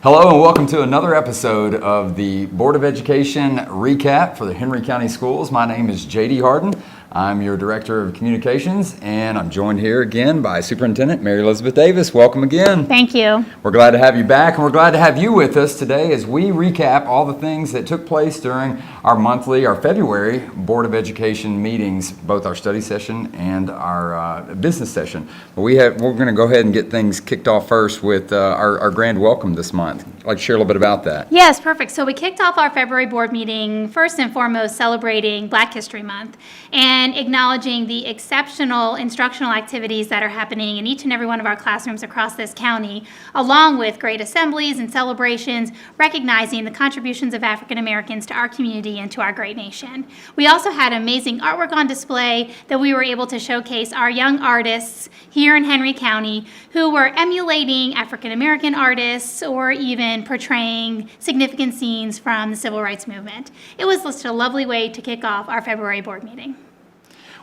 Hello and welcome to another episode of the Board of Education recap for the Henry County Schools. My name is J.D. Harden. I'm your Director of Communications, and I'm joined here again by Superintendent Mary Elizabeth Davis. Welcome again. Thank you. We're glad to have you back, and we're glad to have you with us today as we recap all the things that took place during our February Board of Education meetings, both our study session and our business session. But we're going to go ahead and get things kicked off first with our grand welcome this month. I'd like to share a little bit about that. Yes, perfect. So we kicked off our February board meeting first and foremost celebrating Black History Month and acknowledging the exceptional instructional activities that are happening in each and every one of our classrooms across this county, along with great assemblies and celebrations, recognizing the contributions of African Americans to our community and to our great nation. We also had amazing artwork on display that we were able to showcase our young artists here in Henry County who were emulating African American artists or even portraying significant scenes from the Civil Rights Movement. It was just a lovely way to kick off our February board meeting.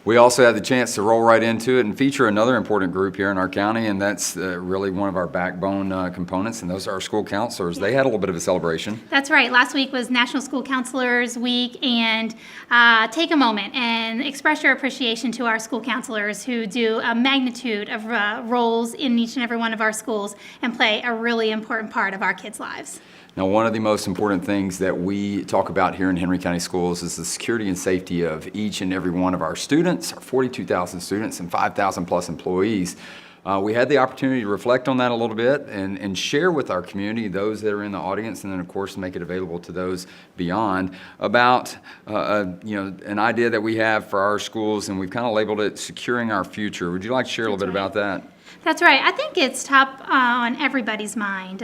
We also had the chance to roll right into it and feature another important group here in our county, and that's really one of our backbone components, and those are our school counselors. They had a little bit of a celebration. That's right. Last week was National School Counselors Week, and take a moment and express your appreciation to our school counselors who do a magnitude of roles in each and every one of our schools and play a really important part of our kids' lives. Now, one of the most important things that we talk about here in Henry County Schools is the security and safety of each and every one of our students, our 42,000 students and 5,000 plus employees. We had the opportunity to reflect on that a little bit and share with our community, those that are in the audience, and then of course make it available to those beyond, about an idea that we have for our schools, and we've kind of labeled it Securing Our Future. Would you like to share a little bit about that? That's right. I think it's top on everybody's mind.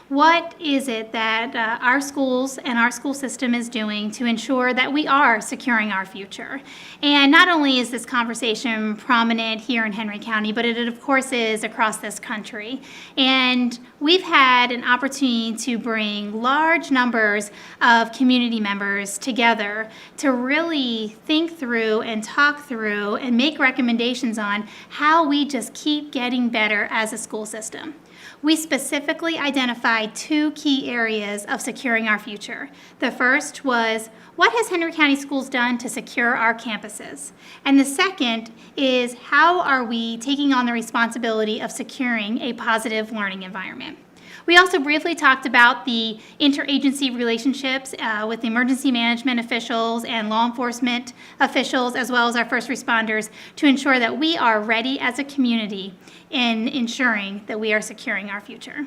What is it that our schools and our school system is doing to ensure that we are securing our future? And not only is this conversation prominent here in Henry County, but it of course is across this country. And we've had an opportunity to bring large numbers of community members together to really think through and talk through and make recommendations on how we just keep getting better as a school system. We specifically identified two key areas of securing our future. The first was, what has Henry County Schools done to secure our campuses? And the second is, how are we taking on the responsibility of securing a positive learning environment? We also briefly talked about the interagency relationships with the emergency management officials and law enforcement officials, as well as our first responders, to ensure that we are ready as a community in ensuring that we are securing our future.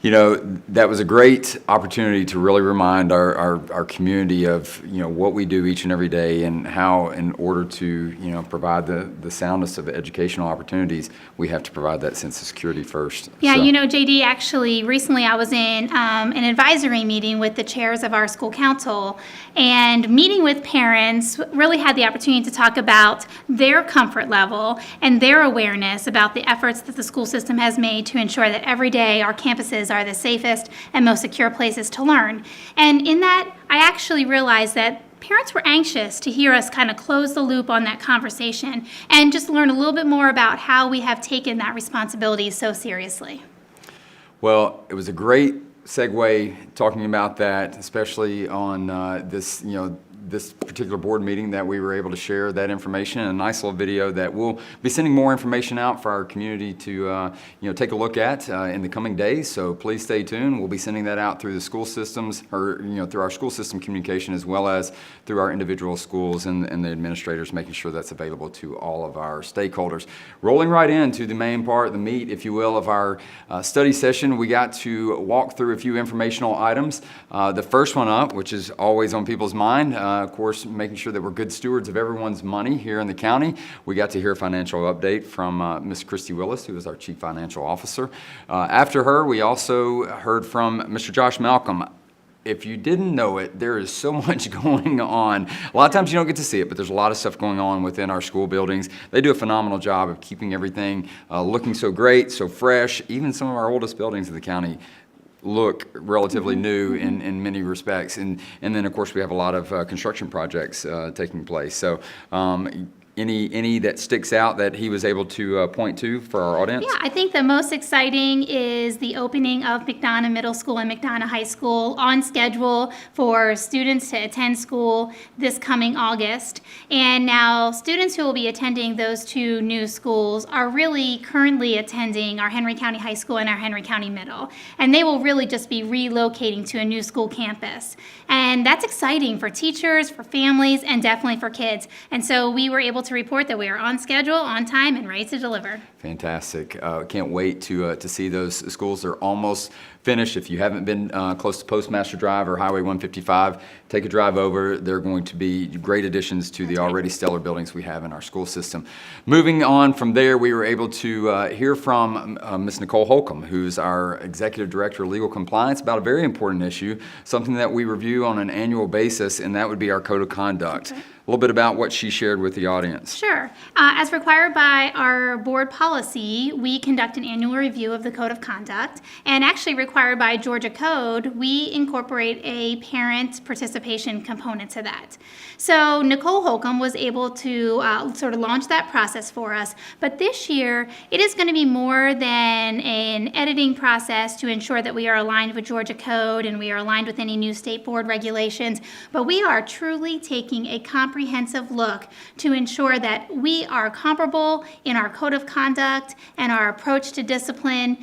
You know, that was a great opportunity to really remind our community of, what we do each and every day and how, in order to, provide the soundness of educational opportunities, we have to provide that sense of security first. Yeah, so. JD, actually, recently I was in an advisory meeting with the chairs of our school council, and meeting with parents, really had the opportunity to talk about their comfort level and their awareness about the efforts that the school system has made to ensure that every day our campuses are the safest and most secure places to learn. And in that, I actually realized that parents were anxious to hear us kind of close the loop on that conversation and just learn a little bit more about how we have taken that responsibility so seriously. Well, it was a great segue talking about that, especially on this particular board meeting, that we were able to share that information in a nice little video that we'll be sending more information out for our community to take a look at in the coming days. So please stay tuned. We'll be sending that out through the school systems, or through our school system communication, as well as through our individual schools and the administrators, making sure that's available to all of our stakeholders. Rolling right into the main part, the meat, if you will, of our study session, we got to walk through a few informational items. The first one up, which is always on people's mind, of course, making sure that we're good stewards of everyone's money here in the county. We got to hear a financial update from Ms. Christy Willis, who is our Chief Financial Officer. After her, we also heard from Mr. Josh Malcolm. If you didn't know it, there is so much going on. A lot of times you don't get to see it, but there's a lot of stuff going on within our school buildings. They do a phenomenal job of keeping everything looking so great, so fresh. Even some of our oldest buildings in the county look relatively new in many respects. And then, of course, we have a lot of construction projects taking place. So any that sticks out that he was able to point to for our audience? Yeah, I think the most exciting is the opening of McDonough Middle School and McDonough High School on schedule for students to attend school this coming August. And now students who will be attending those two new schools are really currently attending our Henry County High School and our Henry County Middle. And they will really just be relocating to a new school campus. And that's exciting for teachers, for families, and definitely for kids. And so we were able to report that we are on schedule, on time, and ready to deliver. Fantastic. Can't wait to see those schools. They're almost finished. If you haven't been close to Postmaster Drive or Highway 155, take a drive over. They're going to be great additions to the already stellar buildings we have in our school system. Moving on from there, we were able to hear from Ms. Nicole Holcomb, who's our Executive Director of Legal Compliance, about a very important issue, something that we review on an annual basis, and that would be our Code of Conduct. Okay. A little bit about what she shared with the audience. Sure. As required by our board policy, we conduct an annual review of the Code of Conduct, and actually required by Georgia Code, we incorporate a parent participation component to that. So Nicole Holcomb was able to sort of launch that process for us, but this year it is going to be more than an editing process to ensure that we are aligned with Georgia Code and we are aligned with any new state board regulations, but we are truly taking a comprehensive look to ensure that we are comparable in our code of conduct and our approach to discipline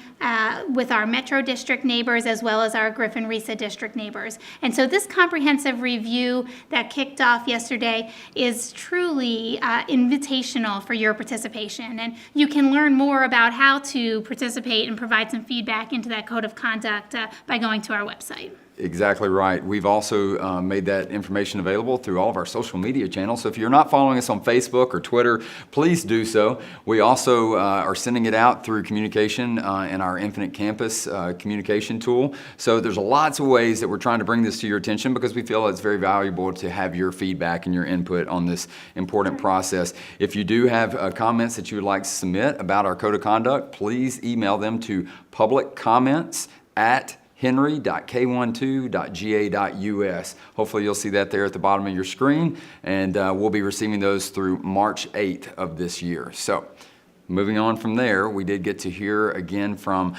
with our Metro District neighbors as well as our Griffin-Risa District neighbors. And so this comprehensive review that kicked off yesterday is truly invitational for your participation. And you can learn more about how to participate and provide some feedback into that code of conduct by going to our website. Exactly right. We've also made that information available through all of our social media channels. So if you're not following us on Facebook or Twitter, please do so. We also are sending it out through communication in our Infinite Campus communication tool. So there's lots of ways that we're trying to bring this to your attention because we feel it's very valuable to have your feedback and your input on this important process. If you do have comments that you would like to submit about our Code of Conduct, please email them to publiccomments@henry.k12.ga.us. Hopefully you'll see that there at the bottom of your screen, and we'll be receiving those through March 8th of this year. So moving on from there, we did get to hear again from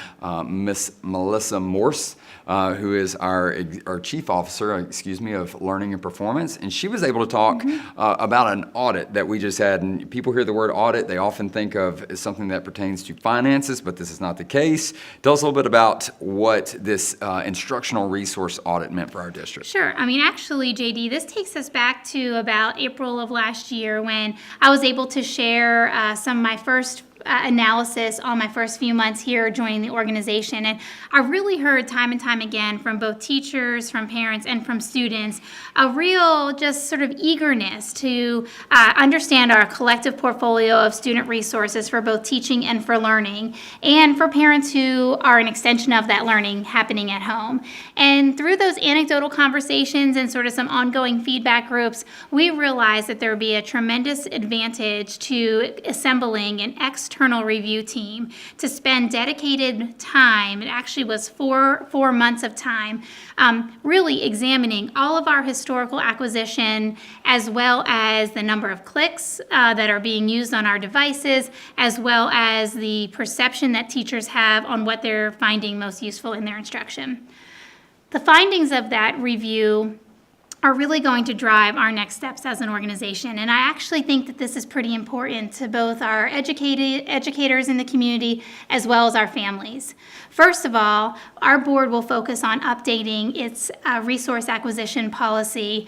Miss Melissa Morse, who is our Chief Officer, of Learning and Performance, and she was able to talk about an audit that we just had. And people hear the word audit, they often think of as something that pertains to finances, but this is not the case. Tell us a little bit about what this instructional resource audit meant for our district. Sure. I mean, actually, JD, this takes us back to about April of last year when I was able to share some of my first analysis on my first few months here joining the organization. And I really heard time and time again from both teachers, from parents, and from students a real just sort of eagerness to understand our collective portfolio of student resources for both teaching and for learning, and for parents who are an extension of that learning happening at home. And through those anecdotal conversations and sort of some ongoing feedback groups, we realized that there would be a tremendous advantage to assembling an external review team to spend dedicated time. It actually was four months of time, really examining all of our historical acquisition, as well as the number of clicks that are being used on our devices, as well as the perception that teachers have on what they're finding most useful in their instruction. The findings of that review are really going to drive our next steps as an organization. And I actually think that this is pretty important to both our educators in the community as well as our families. First of all, our board will focus on updating its resource acquisition policy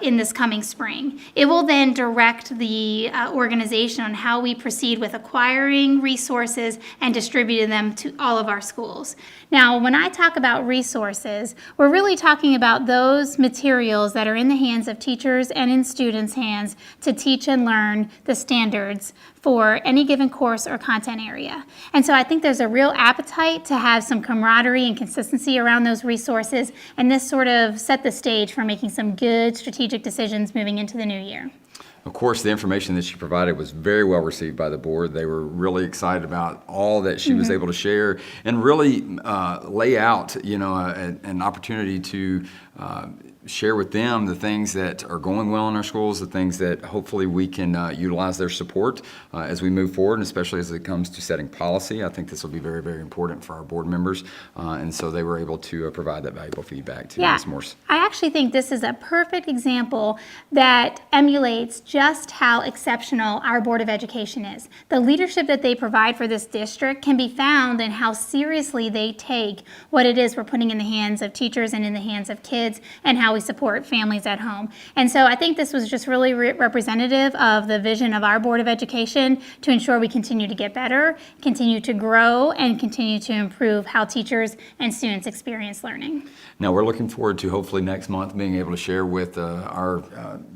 in this coming spring. It will then direct the organization on how we proceed with acquiring resources and distributing them to all of our schools. Now, when I talk about resources, we're really talking about those materials that are in the hands of teachers and in students' hands to teach and learn the standards for any given course or content area. And so I think there's a real appetite to have some camaraderie and consistency around those resources, and this sort of set the stage for making some good strategic decisions moving into the new year. Of course, the information that she provided was very well received by the board. They were really excited about all that she was able to share and really lay out, an opportunity to share with them the things that are going well in our schools, the things that hopefully we can utilize their support as we move forward, and especially as it comes to setting policy. I think this will be very, very important for our board members, and so they were able to provide that valuable feedback to Ms. Morse. I actually think this is a perfect example that emulates just how exceptional our Board of Education is. The leadership that they provide for this district can be found in how seriously they take what it is we're putting in the hands of teachers and in the hands of kids, and how we support families at home. And so I think this was just really representative of the vision of our Board of Education to ensure we continue to get better, continue to grow, and continue to improve how teachers and students experience learning. Now, we're looking forward to hopefully next month being able to share with our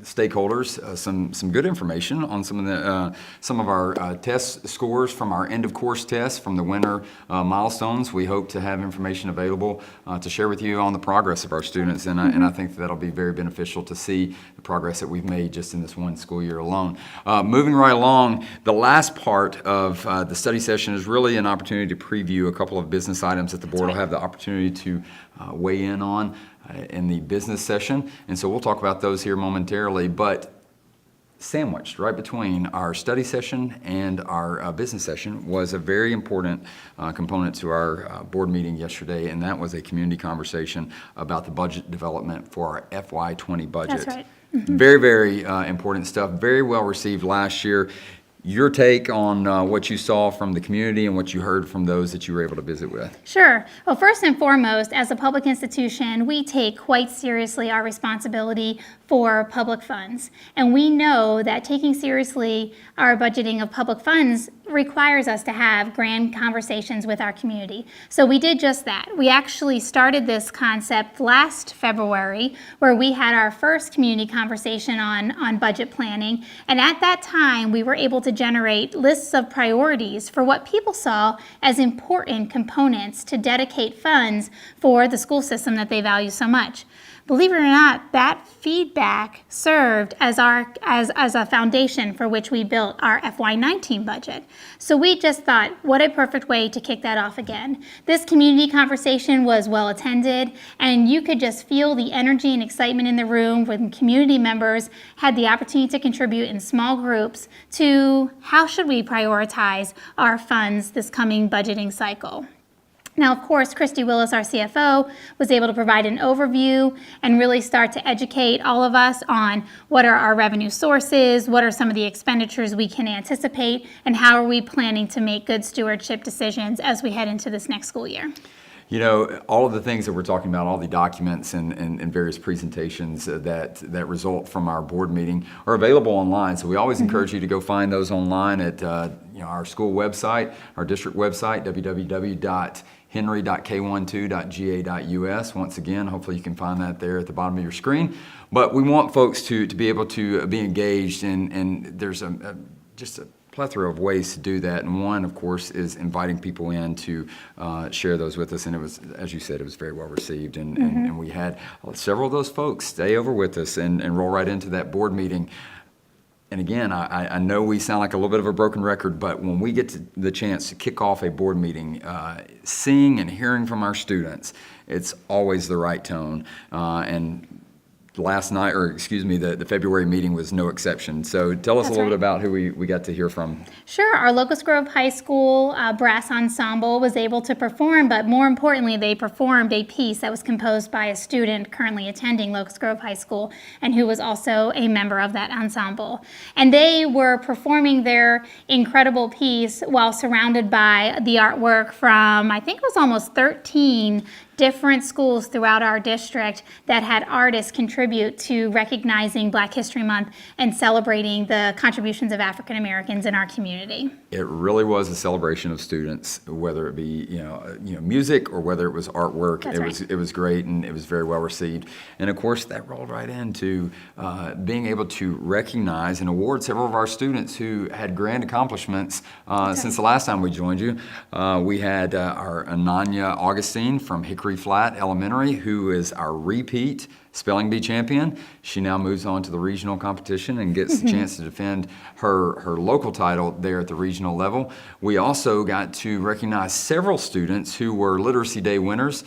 stakeholders some good information on some of our test scores from our end of course tests from the winter milestones. We hope to have information available to share with you on the progress of our students, and I think that'll be very beneficial to see the progress that we've made just in this one school year alone. Moving right along, the last part of the study session is really an opportunity to preview a couple of business items that the board will have the opportunity to weigh in on in the business session, and so we'll talk about those here momentarily, but sandwiched right between our study session and our business session was a very important component to our board meeting yesterday, and that was a community conversation about the budget development for our FY20 budget. That's right. Very, very important stuff, very well received last year. Your take on what you saw from the community and what you heard from those that you were able to visit with. Sure. Well, first and foremost, as a public institution, we take quite seriously our responsibility for public funds. And we know that taking seriously our budgeting of public funds requires us to have grand conversations with our community. So we did just that. We actually started this concept last February, where we had our first community conversation on budget planning. And at that time, we were able to generate lists of priorities for what people saw as important components to dedicate funds for the school system that they value so much. Believe it or not, that feedback served as a foundation for which we built our FY19 budget. So we just thought, what a perfect way to kick that off again. This community conversation was well attended, and you could just feel the energy and excitement in the room when community members had the opportunity to contribute in small groups to how should we prioritize our funds this coming budgeting cycle. Now, of course, Christy Willis, our CFO, was able to provide an overview and really start to educate all of us on what are our revenue sources, what are some of the expenditures we can anticipate, and how are we planning to make good stewardship decisions as we head into this next school year. You know, all of the things that we're talking about, all the documents and various presentations that result from our board meeting are available online. So we always encourage you to go find those online at our school website, our district website, www.henry.k12.ga.us. Once again, hopefully you can find that there at the bottom of your screen. But we want folks to be able to be engaged, and there's just a plethora of ways to do that, and one, of course, is inviting people in to share those with us, and it was, as you said, it was very well received, and we had several of those folks stay over with us and roll right into that board meeting. And again, I know we sound like a little bit of a broken record, but when we get to the chance to kick off a board meeting, seeing and hearing from our students, it's always the right tone, and last night, the February meeting was no exception. So tell us a little bit about who we got to hear from. Sure. Our Locust Grove High School brass ensemble was able to perform, but more importantly, they performed a piece that was composed by a student currently attending Locust Grove High School and who was also a member of that ensemble. And they were performing their incredible piece while surrounded by the artwork from, I think it was almost 13 different schools throughout our district that had artists contribute to recognizing Black History Month and celebrating the contributions of African Americans in our community. It really was a celebration of students, whether it be music or whether it was artwork. It was great, and it was very well received. And of course, that rolled right into being able to recognize and award several of our students who had grand accomplishments since the last time we joined you. We had our Ananya Augustine from Hickory Flat Elementary, who is our repeat spelling bee champion. She now moves on to the regional competition and gets the chance to defend her local title there at the regional level. We also got to recognize several students who were Literacy Day winners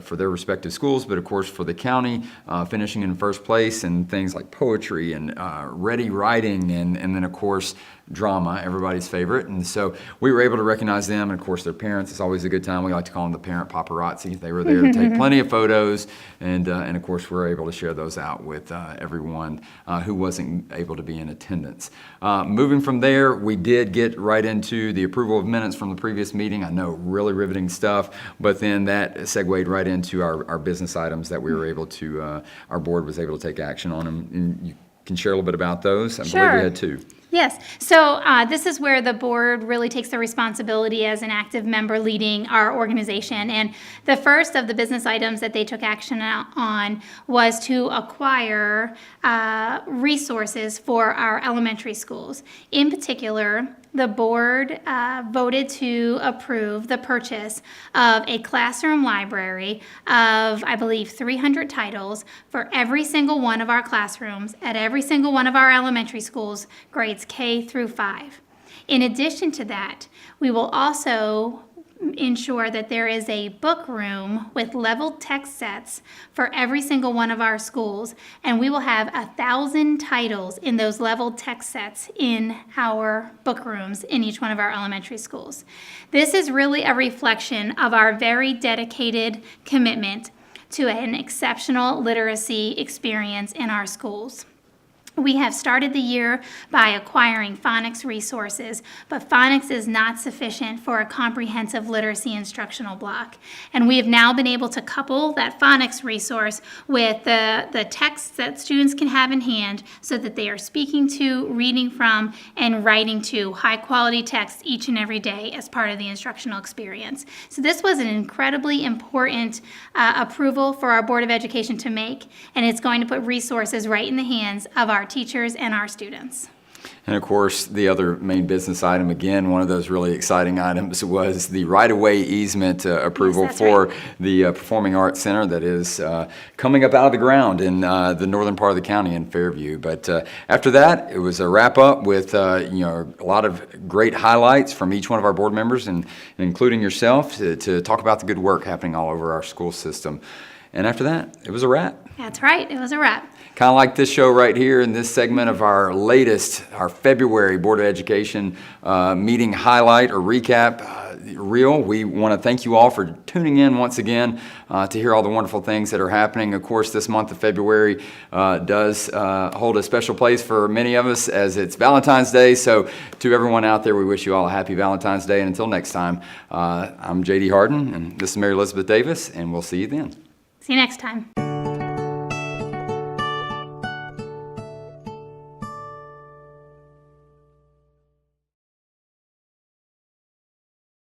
for their respective schools, but of course for the county, finishing in first place in things like poetry and ready writing, and then of course drama, everybody's favorite. And so we were able to recognize them, and of course their parents. It's always a good time. We like to call them the parent paparazzi. They were there to take plenty of photos, and of course we're able to share those out with everyone who wasn't able to be in attendance. Moving from there, we did get right into the approval of minutes from the previous meeting. I know, really riveting stuff, but then that segued right into our business items that we were able to, our board was able to take action on them. And you can share a little bit about those. I believe we had two. Yes. So this is where the board really takes the responsibility as an active member leading our organization. And the first of the business items that they took action on was to acquire resources for our elementary schools. In particular, the board voted to approve the purchase of a classroom library of, I believe, 300 titles for every single one of our classrooms at every single one of our elementary schools, grades K through 5. In addition to that, we will also ensure that there is a book room with leveled text sets for every single one of our schools, and we will have 1,000 titles in those leveled text sets in our book rooms in each one of our elementary schools. This is really a reflection of our very dedicated commitment to an exceptional literacy experience in our schools. We have started the year by acquiring phonics resources, but phonics is not sufficient for a comprehensive literacy instructional block. And we have now been able to couple that phonics resource with the texts that students can have in hand so that they are speaking to, reading from, and writing to high-quality text each and every day as part of the instructional experience. So this was an incredibly important approval for our Board of Education to make, and it's going to put resources right in the hands of our teachers and our students. And of course, the other main business item, again, one of those really exciting items, was the right-of-way easement approval for the Performing Arts Center that is coming up out of the ground in the northern part of the county in Fairview. But after that, it was a wrap-up with a lot of great highlights from each one of our board members, and including yourself, to talk about the good work happening all over our school system. And after that, it was a wrap. That's right, it was a wrap. Kind of like this show right here in this segment of our February Board of Education meeting highlight or recap reel. We want to thank you all for tuning in once again to hear all the wonderful things that are happening. Of course, this month of February does hold a special place for many of us as it's Valentine's Day. So to everyone out there, we wish you all a happy Valentine's Day. And until next time, I'm J.D. Harden, and this is Mary Elizabeth Davis, and we'll see you then. See you next time.